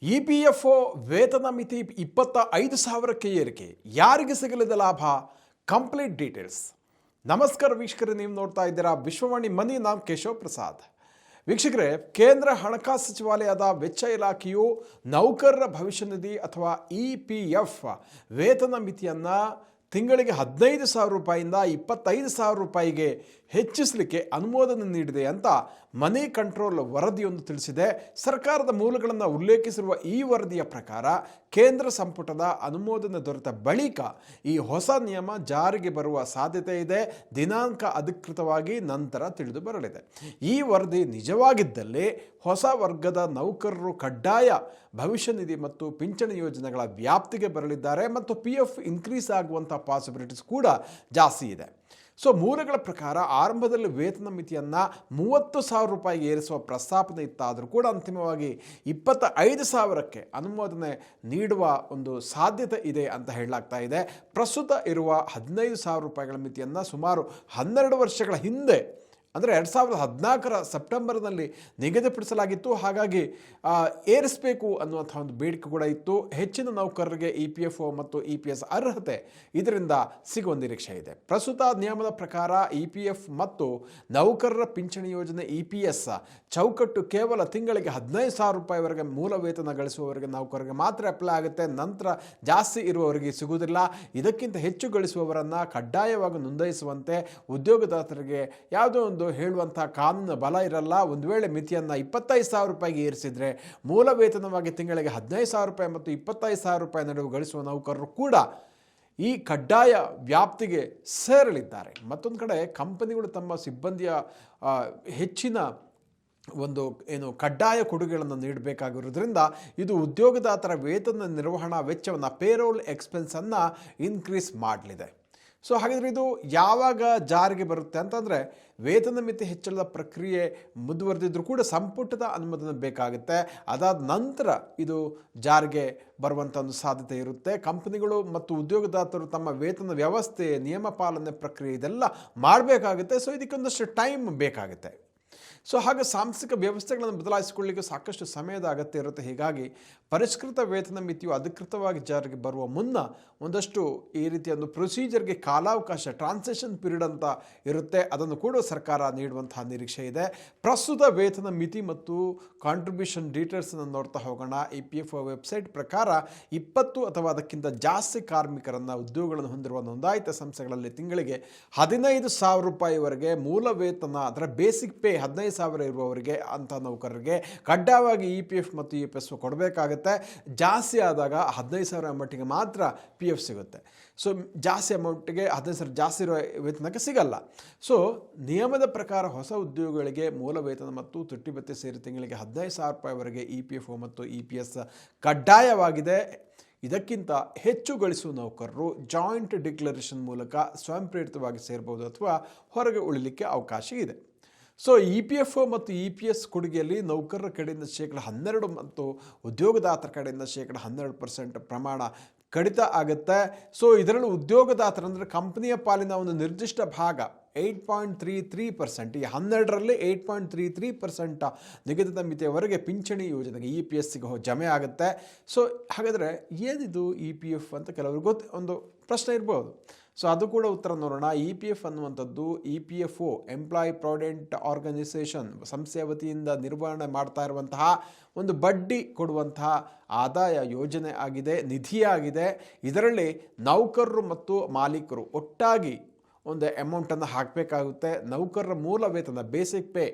EPFO ವೇತನ ಮಿತಿ 25,000ಕ್ಕೆ ಏರಿಕೆ, ಯಾರಿಗೆ ಸಿಗಲಿದೆ ಲಾಭ? Complete details. ನಮಸ್ಕಾರ ವೀಕ್ಷಕರೇ, ನೀವು ನೋಡ್ತಾ ಇದ್ದೀರಾ ವಿಶ್ವವಾಣಿ ಮನಿ. ನಾನು ಕೇಶವ್ ಪ್ರಸಾದ್. ವೀಕ್ಷಕರೇ, ಕೇಂದ್ರ ಹಣಕಾಸು ಸಚಿವಾಲಯದ ವೆಚ್ಚ ಇಲಾಖೆಯು ನೌಕರರ ಭವಿಷ್ಯ ನಿಧಿ ಅಥವಾ ಇಪಿಎಫ್ ವೇತನ ಮಿತಿಯನ್ನು ತಿಂಗಳಿಗೆ 15,000 ರೂಪಾಯಿಂದ 25,000 ರೂಪಾಯಿಗೆ ಹೆಚ್ಚಿಸಲಿಕ್ಕೆ ಅನುಮೋದನೆ ನೀಡಿದೆ ಅಂತ ಮನಿ ಕಂಟ್ರೋಲ್ ವರದಿಯೊಂದು ತಿಳಿಸಿದೆ. ಸರ್ಕಾರದ ಮೂಲಗಳನ್ನು ಉಲ್ಲೇಖಿಸಿರುವ ಈ ವರದಿಯ ಪ್ರಕಾರ ಕೇಂದ್ರ ಸಂಪುಟದ ಅನುಮೋದನೆ ದೊರೆತ ಬಳಿಕ ಈ ಹೊಸ ನಿಯಮ ಜಾರಿಗೆ ಬರುವ ಸಾಧ್ಯತೆ ಇದೆ. ದಿನಾಂಕ ಅಧಿಕೃತವಾಗಿ ನಂತರ ತಿಳಿದು ಬರಲಿದೆ. ಈ ವರದಿ ನಿಜವಾಗಿದ್ದಲ್ಲಿ ಹೊಸ ವರ್ಗದ ನೌಕರರು ಕಡ್ಡಾಯ ಭವಿಷ್ಯ ನಿಧಿ ಮತ್ತು ಪಿಂಚಣಿ ಯೋಜನೆಗಳ ವ್ಯಾಪ್ತಿಗೆ ಬರಲಿದ್ದಾರೆ ಮತ್ತು PF ಇನ್ಕ್ರೀಸ್ ಆಗುವಂಥ ಪಾಸಿಬಿಲಿಟೀಸ್ ಕೂಡ ಜಾಸ್ತಿ ಇದೆ. ಸೊ ಮೂಲಗಳ ಪ್ರಕಾರ ಆರಂಭದಲ್ಲಿ ವೇತನ ಮಿತಿಯನ್ನು 30,000 ರೂಪಾಯಿಗೆ ಏರಿಸುವ ಪ್ರಸ್ತಾಪನೆ ಇತ್ತಾದರೂ ಕೂಡ ಅಂತಿಮವಾಗಿ 25,000ಕ್ಕೆ ಅನುಮೋದನೆ ನೀಡುವ ಒಂದು ಸಾಧ್ಯತೆ ಇದೆ ಅಂತ ಹೇಳಲಾಗ್ತಾ ಇದೆ. ಪ್ರಸ್ತುತ ಇರುವ 15,000 ರೂಪಾಯಿಗಳ ಮಿತಿಯನ್ನು ಸುಮಾರು 12 ವರ್ಷಗಳ ಹಿಂದೆ, ಅಂದರೆ 2014ರ ಸೆಪ್ಟೆಂಬರ್ನಲ್ಲಿ ನಿಗದಿಪಡಿಸಲಾಗಿತ್ತು. ಹಾಗಾಗಿ ಏರಿಸಬೇಕು ಅನ್ನುವಂಥ ಒಂದು ಬೇಡಿಕೆ ಕೂಡ ಇತ್ತು. ಹೆಚ್ಚಿನ ನೌಕರರಿಗೆ EPFO ಮತ್ತು EPS ಅರ್ಹತೆ ಇದರಿಂದ ಸಿಗುವ ನಿರೀಕ್ಷೆ ಇದೆ. ಪ್ರಸ್ತುತ ನಿಯಮದ ಪ್ರಕಾರ EPF ಮತ್ತು ನೌಕರರ ಪಿಂಚಣಿ ಯೋಜನೆ EPS ಚೌಕಟ್ಟು ಕೇವಲ ತಿಂಗಳಿಗೆ 15,000 ರೂಪಾಯಿವರೆಗೆ ಮೂಲ ವೇತನ ಗಳಿಸುವವರಿಗೆ ನೌಕರರಿಗೆ ಮಾತ್ರ ಅಪ್ಲೈ ಆಗುತ್ತೆ. ನಂತರ ಜಾಸ್ತಿ ಇರುವವರಿಗೆ ಸಿಗುವುದಿಲ್ಲ. ಇದಕ್ಕಿಂತ ಹೆಚ್ಚು ಗಳಿಸುವವರನ್ನು ಕಡ್ಡಾಯವಾಗಿ ನೋಂದಾಯಿಸುವಂತೆ ಉದ್ಯೋಗದಾತರಿಗೆ ಯಾವುದೋ ಒಂದು ಹೇಳುವಂಥ ಕಾನೂನು ಬಲ ಇರಲ್ಲ. ಒಂದು ವೇಳೆ ಮಿತಿಯನ್ನು 25,000 ರೂಪಾಯಿಗೆ ಏರಿಸಿದರೆ ಮೂಲ ವೇತನವಾಗಿ ತಿಂಗಳಿಗೆ 15,000 ರೂಪಾಯಿ ಮತ್ತು 25,000 ರೂಪಾಯಿ ನಡುವೆ ಗಳಿಸುವ ನೌಕರರು ಕೂಡ ಈ ಕಡ್ಡಾಯ ವ್ಯಾಪ್ತಿಗೆ ಸೇರಲಿದ್ದಾರೆ. ಮತ್ತೊಂದು ಕಡೆ ಕಂಪನಿಗಳು ತಮ್ಮ ಸಿಬ್ಬಂದಿಯ ಹೆಚ್ಚಿನ ಒಂದು ಕಡ್ಡಾಯ ಕೊಡುಗೆಗಳನ್ನು ನೀಡಬೇಕಾಗಿರೋದ್ರಿಂದ ಇದು ಉದ್ಯೋಗದಾತರ ವೇತನ ನಿರ್ವಹಣಾ ವೆಚ್ಚವನ್ನು, ಪೇರೋಲ್ ಎಕ್ಸ್ಪೆನ್ಸನ್ನು ಇನ್ಕ್ರೀಸ್ ಮಾಡಲಿದೆ. ಸೊ ಹಾಗಾದರೆ ಇದು ಯಾವಾಗ ಜಾರಿಗೆ ಬರುತ್ತೆ ಅಂತಂದರೆ, ವೇತನ ಮಿತಿ ಹೆಚ್ಚಳದ ಪ್ರಕ್ರಿಯೆ ಮುಂದುವರೆದಿದ್ರೂ ಕೂಡ ಸಂಪುಟದ ಅನುಮೋದನೆ ಬೇಕಾಗುತ್ತೆ. ಅದಾದ ನಂತರ ಇದು ಜಾರಿಗೆ ಬರುವಂಥ ಒಂದು ಸಾಧ್ಯತೆ ಇರುತ್ತೆ. ಕಂಪನಿಗಳು ಮತ್ತು ಉದ್ಯೋಗದಾತರು ತಮ್ಮ ವೇತನ ವ್ಯವಸ್ಥೆ, ನಿಯಮ ಪಾಲನೆ ಪ್ರಕ್ರಿಯೆ ಇದೆಲ್ಲ ಮಾಡಬೇಕಾಗುತ್ತೆ. ಸೊ ಇದಕ್ಕೊಂದಷ್ಟು ಟೈಮ್ ಬೇಕಾಗುತ್ತೆ. ಸೊ ಹಾಗೆ ಸಾಂಸ್ಥಿಕ ವ್ಯವಸ್ಥೆಗಳನ್ನು ಬದಲಾಯಿಸಿಕೊಳ್ಳಲಿಕ್ಕೆ ಸಾಕಷ್ಟು ಸಮಯದ ಅಗತ್ಯ ಇರುತ್ತೆ. ಹೀಗಾಗಿ ಪರಿಷ್ಕೃತ ವೇತನ ಮಿತಿಯು ಅಧಿಕೃತವಾಗಿ ಜಾರಿಗೆ ಬರುವ ಮುನ್ನ ಒಂದಷ್ಟು ಈ ರೀತಿಯ ಒಂದು ಪ್ರೊಸೀಜರ್ಗೆ ಕಾಲಾವಕಾಶ, ಟ್ರಾನ್ಸಿಷನ್ ಪೀರಿಯಡ್ ಅಂತ ಇರುತ್ತೆ. ಅದನ್ನು ಕೂಡ ಸರ್ಕಾರ ನೀಡುವಂತಹ ನಿರೀಕ್ಷೆ ಇದೆ. ಪ್ರಸ್ತುತ ವೇತನ ಮಿತಿ ಮತ್ತು ಕಾಂಟ್ರಿಬ್ಯೂಷನ್ ಡೀಟೇಲ್ಸನ್ನು ನೋಡ್ತಾ ಹೋಗೋಣ. EPFO ವೆಬ್ಸೈಟ್ ಪ್ರಕಾರ 20 ಅಥವಾ ಅದಕ್ಕಿಂತ ಜಾಸ್ತಿ ಕಾರ್ಮಿಕರನ್ನು, ಉದ್ಯೋಗಗಳನ್ನು ಹೊಂದಿರುವ ನೋಂದಾಯಿತ ಸಂಸ್ಥೆಗಳಲ್ಲಿ ತಿಂಗಳಿಗೆ 15,000 ರೂಪಾಯಿವರೆಗೆ ಮೂಲ ವೇತನ, ಅದರ ಬೇಸಿಕ್ ಪೇ 15,000 ಇರುವವರಿಗೆ, ಅಂಥ ನೌಕರರಿಗೆ ಕಡ್ಡಾಯವಾಗಿ EPF ಮತ್ತು EPS ಕೊಡಬೇಕಾಗುತ್ತೆ. ಜಾಸ್ತಿ ಆದಾಗ 15,000 ಅಮೌಂಟಿಗೆ ಮಾತ್ರ PF ಸಿಗುತ್ತೆ. ಸೊ ಜಾಸ್ತಿ ಅಮೌಂಟಿಗೆ 15,000 ಜಾಸ್ತಿ ಇರುವ ವೇತನಕ್ಕೆ ಸಿಗಲ್ಲ. ಸೊ ನಿಯಮದ ಪ್ರಕಾರ ಹೊಸ ಉದ್ಯೋಗಿಗಳಿಗೆ ಮೂಲ ವೇತನ ಮತ್ತು ತುಟ್ಟಿ ಭತ್ಯೆ ಸೇರಿ ತಿಂಗಳಿಗೆ 15,000 ರೂಪಾಯಿವರೆಗೆ EPFO ಮತ್ತು EPS ಕಡ್ಡಾಯವಾಗಿದೆ. ಇದಕ್ಕಿಂತ ಹೆಚ್ಚು ಗಳಿಸುವ ನೌಕರರು ಜಾಯಿಂಟ್ ಡಿಕ್ಲರೇಷನ್ ಮೂಲಕ ಸ್ವಯಂ ಪ್ರೇರಿತವಾಗಿ ಸೇರಬಹುದು ಅಥವಾ ಹೊರಗೆ ಉಳಿಲಿಕ್ಕೆ ಅವಕಾಶ ಇದೆ. ಸೊ EPFO ಮತ್ತು EPS ಕೊಡುಗೆಯಲ್ಲಿ ನೌಕರರ ಕಡೆಯಿಂದ 12% ಮತ್ತು ಉದ್ಯೋಗದಾತರ ಕಡೆಯಿಂದ 12% ಪ್ರಮಾಣ ಕಡಿತ ಆಗುತ್ತೆ. ಸೊ ಇದರಲ್ಲಿ ಉದ್ಯೋಗದಾತರ ಅಂದರೆ ಕಂಪನಿಯ ಪಾಲಿನ ಒಂದು ನಿರ್ದಿಷ್ಟ ಭಾಗ 8.33%, ಈ 12ರಲ್ಲಿ 8.33% ನಿಗದಿತ ಮಿತಿಯವರೆಗೆ ಪಿಂಚಣಿ ಯೋಜನೆಗೆ EPSಗೆ ಜಮೆ ಆಗುತ್ತೆ. ಸೊ ಹಾಗಾದರೆ ಏನಿದು EPF ಅಂತ ಕೆಲವರಿಗೆ ಒಂದು ಪ್ರಶ್ನೆ ಇರ್ಬೋದು. ಸೊ ಅದು ಕೂಡ ಉತ್ತರ ನೋಡೋಣ. EPF ಅನ್ನುವಂಥದ್ದು EPFO, ಎಂಪ್ಲಾಯಿ ಪ್ರಾವಿಡೆಂಟ್ ಆರ್ಗನೈಸೇಷನ್ ಸಂಸ್ಥೆಯ ವತಿಯಿಂದ ನಿರ್ವಹಣೆ ಮಾಡ್ತಾ ಇರುವಂತಹ ಒಂದು ಬಡ್ಡಿ ಕೊಡುವಂತಹ ಆದಾಯ ಯೋಜನೆ ಆಗಿದೆ, ನಿಧಿಯಾಗಿದೆ. ಇದರಲ್ಲಿ ನೌಕರರು ಮತ್ತು ಮಾಲೀಕರು ಒಟ್ಟಾಗಿ ಒಂದು ಅಮೌಂಟನ್ನು ಹಾಕಬೇಕಾಗುತ್ತೆ. ನೌಕರರ ಮೂಲ ವೇತನ, ಬೇಸಿಕ್ ಪೇ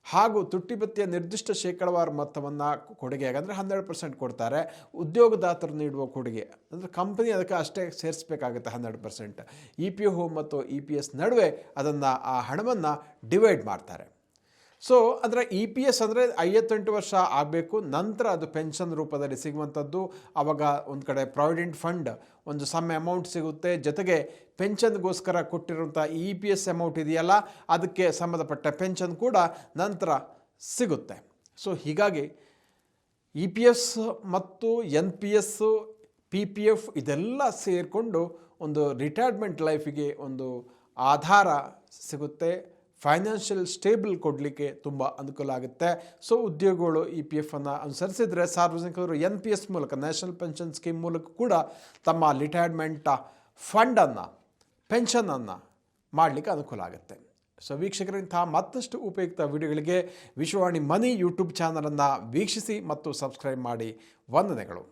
ಹಾಗೂ ತುಟ್ಟಿ ಭತ್ಯೆಯ ನಿರ್ದಿಷ್ಟ ಶೇಕಡಾವಾರು ಮೊತ್ತವನ್ನು ಕೊಡುಗೆಯಾಗಿ ಅಂದರೆ 12% ಕೊಡ್ತಾರೆ. ಉದ್ಯೋಗದಾತರು ನೀಡುವ ಕೊಡುಗೆ ಅಂದರೆ ಕಂಪನಿ ಅದಕ್ಕೆ ಅಷ್ಟೇ ಸೇರಿಸಬೇಕಾಗುತ್ತೆ 12%. EPFO ಮತ್ತು EPS ನಡುವೆ ಅದನ್ನು, ಆ ಹಣವನ್ನು ಡಿವೈಡ್ ಮಾಡ್ತಾರೆ. ಸೊ ಅಂದರೆ EPS ಅಂದರೆ 58 ವರ್ಷ ಆಗಬೇಕು, ನಂತರ ಅದು ಪೆನ್ಷನ್ ರೂಪದಲ್ಲಿ ಸಿಗುವಂಥದ್ದು. ಆವಾಗ ಒಂದು ಕಡೆ ಪ್ರಾವಿಡೆಂಟ್ ಫಂಡ್ ಒಂದು ಸಮ್ ಅಮೌಂಟ್ ಸಿಗುತ್ತೆ, ಜೊತೆಗೆ ಪೆನ್ಷನ್ಗೋಸ್ಕರ ಕೊಟ್ಟಿರುವಂಥ EPS ಅಮೌಂಟ್ ಇದೆಯಲ್ಲ, ಅದಕ್ಕೆ ಸಂಬಂಧಪಟ್ಟ ಪೆನ್ಷನ್ ಕೂಡ ನಂತರ ಸಿಗುತ್ತೆ. ಸೊ ಹೀಗಾಗಿ EPS ಮತ್ತು NPS, PPF ಇದೆಲ್ಲ ಸೇರಿಕೊಂಡು ಒಂದು ರಿಟೈರ್ಮೆಂಟ್ ಲೈಫಿಗೆ ಒಂದು ಆಧಾರ ಸಿಗುತ್ತೆ, ಫೈನಾನ್ಷಿಯಲ್ ಸ್ಟೇಬಲ್ ಕೊಡಲಿಕ್ಕೆ ತುಂಬ ಅನುಕೂಲ ಆಗುತ್ತೆ. ಸೊ ಉದ್ಯೋಗಿಗಳು ಇ ಪಿ ಎಫನ್ನು ಅನುಸರಿಸಿದರೆ ಸಾರ್ವಜನಿಕರು NPS ಮೂಲಕ, ನ್ಯಾಷನಲ್ ಪೆನ್ಷನ್ ಸ್ಕೀಮ್ ಮೂಲಕ ಕೂಡ ತಮ್ಮ ರಿಟೈರ್ಮೆಂಟ್ ಫಂಡನ್ನು, ಪೆನ್ಷನನ್ನು ಮಾಡಲಿಕ್ಕೆ ಅನುಕೂಲ ಆಗುತ್ತೆ. ಸೊ ವೀಕ್ಷಕರಿಂತಹ ಮತ್ತಷ್ಟು ಉಪಯುಕ್ತ ವಿಡಿಯೋಗಳಿಗೆ ವಿಶ್ವವಾಣಿ ಮನಿ ಯೂಟ್ಯೂಬ್ ಚಾನಲನ್ನು ವೀಕ್ಷಿಸಿ ಮತ್ತು ಸಬ್ಸ್ಕ್ರೈಬ್ ಮಾಡಿ. ವಂದನೆಗಳು.